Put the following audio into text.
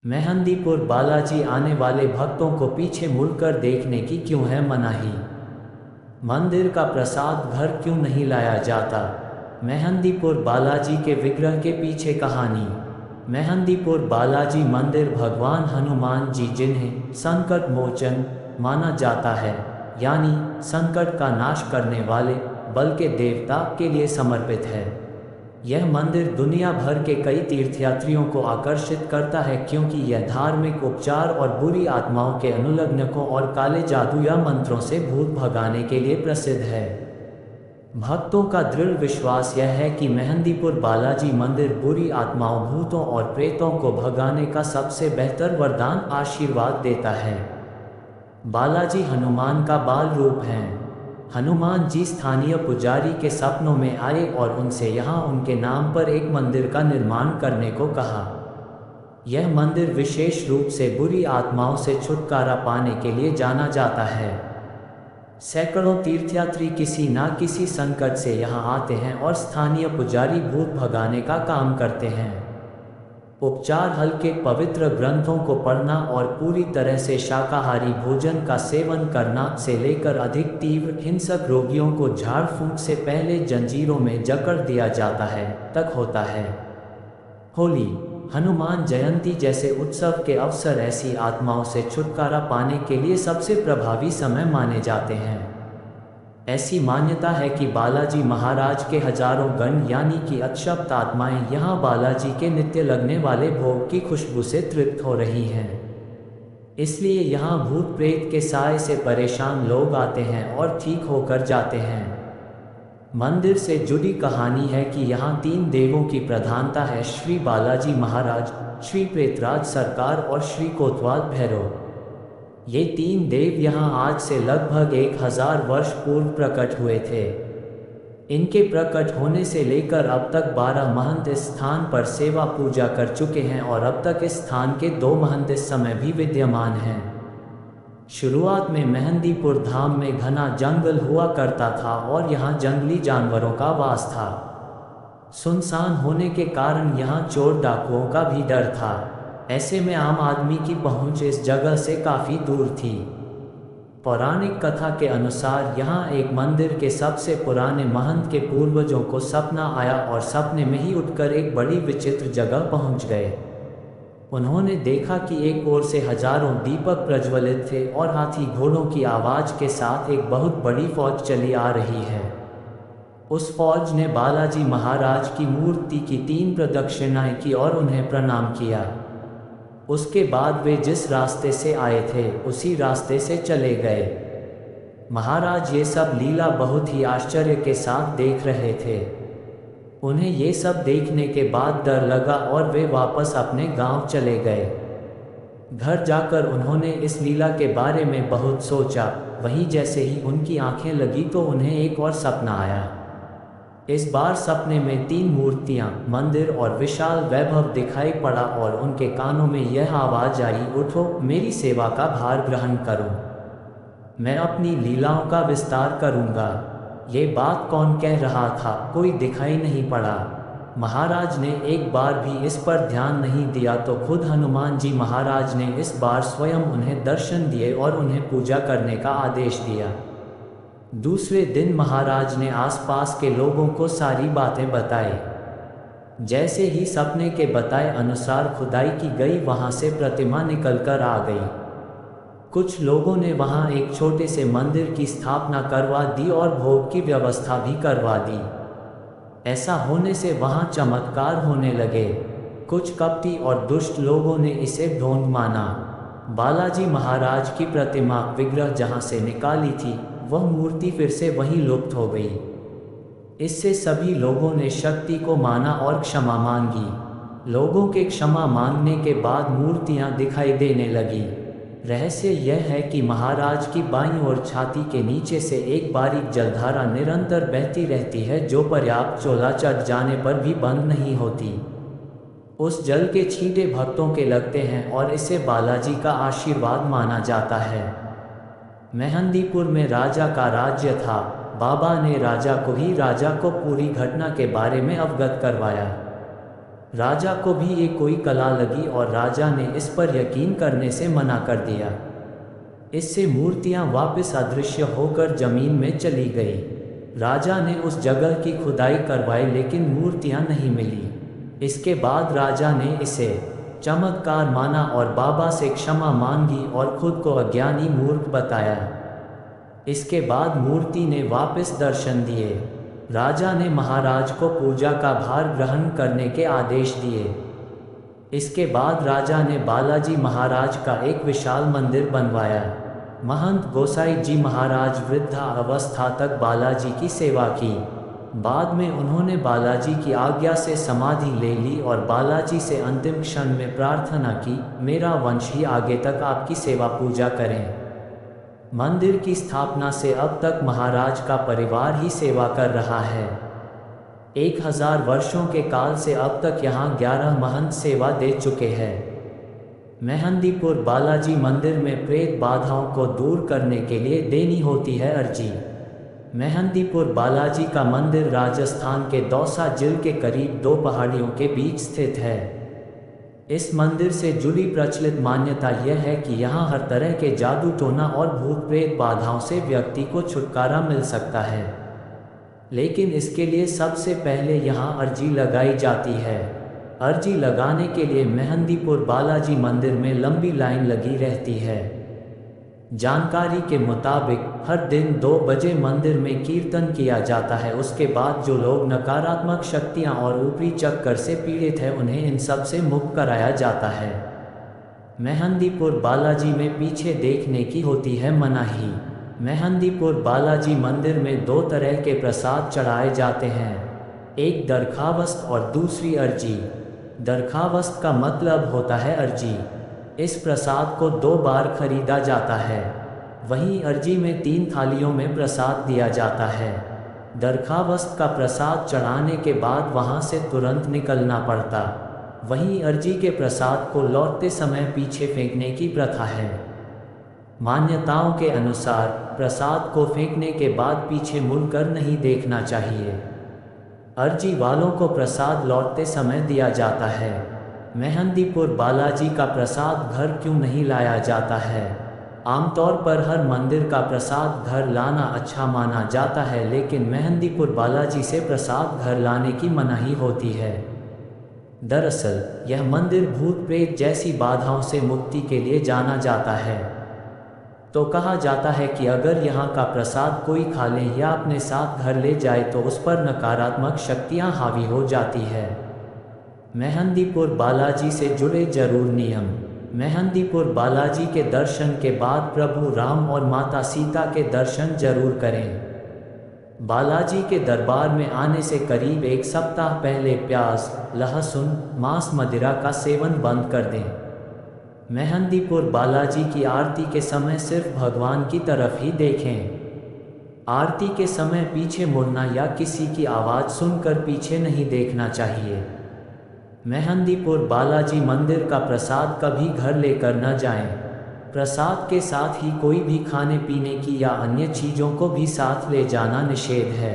मेहंदीपुर बालाजी आने वाले भक्तों को पीछे मुड़कर देखने की क्यों है मनाही? मंदिर का प्रसाद घर क्यों नहीं लाया जाता? मेहंदीपुर बालाजी के विग्रह के पीछे कहानी। मेहंदीपुर बालाजी मंदिर भगवान हनुमान जी, जिन्हें संकट मोचन माना जाता है, यानी संकट का नाश करने वाले बल के देवता, के लिए समर्पित है। यह मंदिर दुनिया भर के कई तीर्थयात्रियों को आकर्षित करता है, क्योंकि यह धार्मिक उपचार और बुरी आत्माओं के अनुलग्नकों और काले जादू या मंत्रों से भूत भगाने के लिए प्रसिद्ध है। भक्तों का दृढ़ विश्वास यह है कि मेहंदीपुर बालाजी मंदिर बुरी आत्माओं, भूतों और प्रेतों को भगाने का सबसे बेहतर वरदान आशीर्वाद देता है। बालाजी हनुमान का बाल रूप हैं। हनुमान जी स्थानीय पुजारी के सपनों में आए और उनसे यहाँ उनके नाम पर एक मंदिर का निर्माण करने को कहा। यह मंदिर विशेष रूप से बुरी आत्माओं से छुटकारा पाने के लिए जाना जाता है। सैकड़ों तीर्थयात्री किसी न किसी संकट से यहाँ आते हैं और स्थानीय पुजारी भूत भगाने का काम करते हैं। उपचार हल्के पवित्र ग्रंथों को पढ़ना और पूरी तरह से शाकाहारी भोजन का सेवन करना से लेकर अधिक तीव्र हिंसक रोगियों को झाड़ फूंक से पहले जंजीरों में जकड़ दिया जाता है तक होता है। होली, हनुमान जयंती जैसे उत्सव के अवसर ऐसी आत्माओं से छुटकारा पाने के लिए सबसे प्रभावी समय माने जाते हैं। ऐसी मान्यता है कि बालाजी महाराज के हजारों गण यानी कि अक्षप्त आत्माएं यहाँ बालाजी के नित्य लगने वाले भोग की खुशबू से तृप्त हो रही हैं। इसलिए यहाँ भूत प्रेत के साए से परेशान लोग आते हैं और ठीक होकर जाते हैं। मंदिर से जुड़ी कहानी है कि यहाँ 3 देवों की प्रधानता है: श्री बालाजी महाराज, श्री प्रेतराज सरकार और श्री कोतवाल भैरव। ये 3 देव यहाँ आज से लगभग 1000 वर्ष पूर्व प्रकट हुए थे। इनके प्रकट होने से लेकर अब तक 12 महंत इस स्थान पर सेवा पूजा कर चुके हैं और अब तक इस स्थान के 2 महंत इस समय भी विद्यमान हैं। शुरुआत में मेहंदीपुर धाम में घना जंगल हुआ करता था और यहाँ जंगली जानवरों का वास था। सुनसान होने के कारण यहाँ चोर डाकुओं का भी डर था। ऐसे में आम आदमी की पहुंच इस जगह से काफ़ी दूर थी। पौराणिक कथा के अनुसार यहाँ एक मंदिर के सबसे पुराने महंत के पूर्वजों को सपना आया और सपने में ही उठकर एक बड़ी विचित्र जगह पहुँच गए। उन्होंने देखा कि एक ओर से हजारों दीपक प्रज्वलित थे और हाथी घोड़ों की आवाज़ के साथ एक बहुत बड़ी फौज चली आ रही है। उस फौज ने बालाजी महाराज की मूर्ति की 3 प्रदक्षिणाएं की और उन्हें प्रणाम किया। उसके बाद वे जिस रास्ते से आए थे उसी रास्ते से चले गए। महाराज ये सब लीला बहुत ही आश्चर्य के साथ देख रहे थे। उन्हें ये सब देखने के बाद डर लगा और वे वापस अपने गांव चले गए। घर जाकर उन्होंने इस लीला के बारे में बहुत सोचा। वहीं जैसे ही उनकी आंखें लगी तो उन्हें एक और सपना आया। इस बार सपने में 3 मूर्तियां, मंदिर और विशाल वैभव दिखाई पड़ा और उनके कानों में यह आवाज़ आई, उठो, मेरी सेवा का भार ग्रहण करो, मैं अपनी लीलाओं का विस्तार करूंगा। ये बात कौन कह रहा था? कोई दिखाई नहीं पड़ा। महाराज ने एक बार भी इस पर ध्यान नहीं दिया तो खुद हनुमान जी महाराज ने इस बार स्वयं उन्हें दर्शन दिए और उन्हें पूजा करने का आदेश दिया। दूसरे दिन महाराज ने आसपास के लोगों को सारी बातें बताई। जैसे ही सपने के बताए अनुसार खुदाई की गई, वहां से प्रतिमा निकलकर आ गई। कुछ लोगों ने वहां एक छोटे से मंदिर की स्थापना करवा दी और भोग की व्यवस्था भी करवा दी। ऐसा होने से वहां चमत्कार होने लगे। कुछ कपटी और दुष्ट लोगों ने इसे ढोंग माना। बालाजी महाराज की प्रतिमा, विग्रह जहां से निकाली थी, वह मूर्ति फिर से वहीं लुप्त हो गई। इससे सभी लोगों ने शक्ति को माना और क्षमा मांगी। लोगों के क्षमा मांगने के बाद मूर्तियां दिखाई देने लगी। रहस्य यह है कि महाराज की बाईं ओर छाती के नीचे से एक बारीक जलधारा निरंतर बहती रहती है, जो पर्याप्त चोला चढ़ जाने पर भी बंद नहीं होती। उस जल के छींटे भक्तों के लगते हैं और इसे बालाजी का आशीर्वाद माना जाता है। मेहंदीपुर में राजा का राज्य था। बाबा ने राजा को पूरी घटना के बारे में अवगत करवाया। राजा को भी ये कोई कला लगी और राजा ने इस पर यकीन करने से मना कर दिया। इससे मूर्तियां वापस अदृश्य होकर जमीन में चली गई। राजा ने उस जगह की खुदाई करवाई लेकिन मूर्तियां नहीं मिली। इसके बाद राजा ने इसे चमत्कार माना और बाबा से क्षमा मांगी और खुद को अज्ञानी मूर्ख बताया। इसके बाद मूर्ति ने वापस दर्शन दिए। राजा ने महाराज को पूजा का भार ग्रहण करने के आदेश दिए। इसके बाद राजा ने बालाजी महाराज का एक विशाल मंदिर बनवाया। महंत गोसाई जी महाराज वृद्धा अवस्था तक बालाजी की सेवा की। बाद में उन्होंने बालाजी की आज्ञा से समाधि ले ली और बालाजी से अंतिम क्षण में प्रार्थना की, मेरा वंश ही आगे तक आपकी सेवा पूजा करें। मंदिर की स्थापना से अब तक महाराज का परिवार ही सेवा कर रहा है। 1000 वर्षों के काल से अब तक यहाँ 11 महंत सेवा दे चुके हैं। मेहंदीपुर बालाजी मंदिर में प्रेत बाधाओं को दूर करने के लिए देनी होती है अर्जी। मेहंदीपुर बालाजी का मंदिर राजस्थान के दौसा जिले के करीब 2 पहाड़ियों के बीच स्थित है। इस मंदिर से जुड़ी प्रचलित मान्यता यह है कि यहाँ हर तरह के जादू टोना और भूत प्रेत बाधाओं से व्यक्ति को छुटकारा मिल सकता है, लेकिन इसके लिए सबसे पहले यहाँ अर्जी लगाई जाती है। अर्जी लगाने के लिए मेहंदीपुर बालाजी मंदिर में लंबी लाइन लगी रहती है। जानकारी के मुताबिक हर दिन 2 बजे मंदिर में कीर्तन किया जाता है। उसके बाद जो लोग नकारात्मक शक्तियां और ऊपरी चक्कर से पीड़ित हैं उन्हें इन सब से मुक्त कराया जाता है। मेहंदीपुर बालाजी में पीछे देखने की होती है मनाही। मेहंदीपुर बालाजी मंदिर में 2 तरह के प्रसाद चढ़ाए जाते हैं, एक दरखावस्त और दूसरी अर्जी। दरखावस्त का मतलब होता है अर्जी। इस प्रसाद को 2 बार खरीदा जाता है। वहीं अर्जी में 3 थालियों में प्रसाद दिया जाता है। दरखावस्त का प्रसाद चढ़ाने के बाद वहां से तुरंत निकलना पड़ता। वहीं अर्जी के प्रसाद को लौटते समय पीछे फेंकने की प्रथा है। मान्यताओं के अनुसार प्रसाद को फेंकने के बाद पीछे मुड़कर नहीं देखना चाहिए। अर्जी वालों को प्रसाद लौटते समय दिया जाता है। मेहंदीपुर बालाजी का प्रसाद घर क्यों नहीं लाया जाता है? आमतौर पर हर मंदिर का प्रसाद घर लाना अच्छा माना जाता है, लेकिन मेहंदीपुर बालाजी से प्रसाद घर लाने की मनाही होती है। दरअसल यह मंदिर भूत प्रेत जैसी बाधाओं से मुक्ति के लिए जाना जाता है। तो कहा जाता है कि अगर यहाँ का प्रसाद कोई खा ले या अपने साथ घर ले जाए तो उस पर नकारात्मक शक्तियाँ हावी हो जाती है। मेहंदीपुर बालाजी से जुड़े जरूर नियम। मेहंदीपुर बालाजी के दर्शन के बाद प्रभु राम और माता सीता के दर्शन जरूर करें। बालाजी के दरबार में आने से करीब 1 सप्ताह पहले प्याज, लहसुन, मांस, मदिरा का सेवन बंद कर दें। मेहंदीपुर बालाजी की आरती के समय सिर्फ भगवान की तरफ ही देखें। आरती के समय पीछे मुड़ना या किसी की आवाज़ सुनकर पीछे नहीं देखना चाहिए। मेहंदीपुर बालाजी मंदिर का प्रसाद कभी घर लेकर न जाएं। प्रसाद के साथ ही कोई भी खाने पीने की या अन्य चीज़ों को भी साथ ले जाना निषेध है।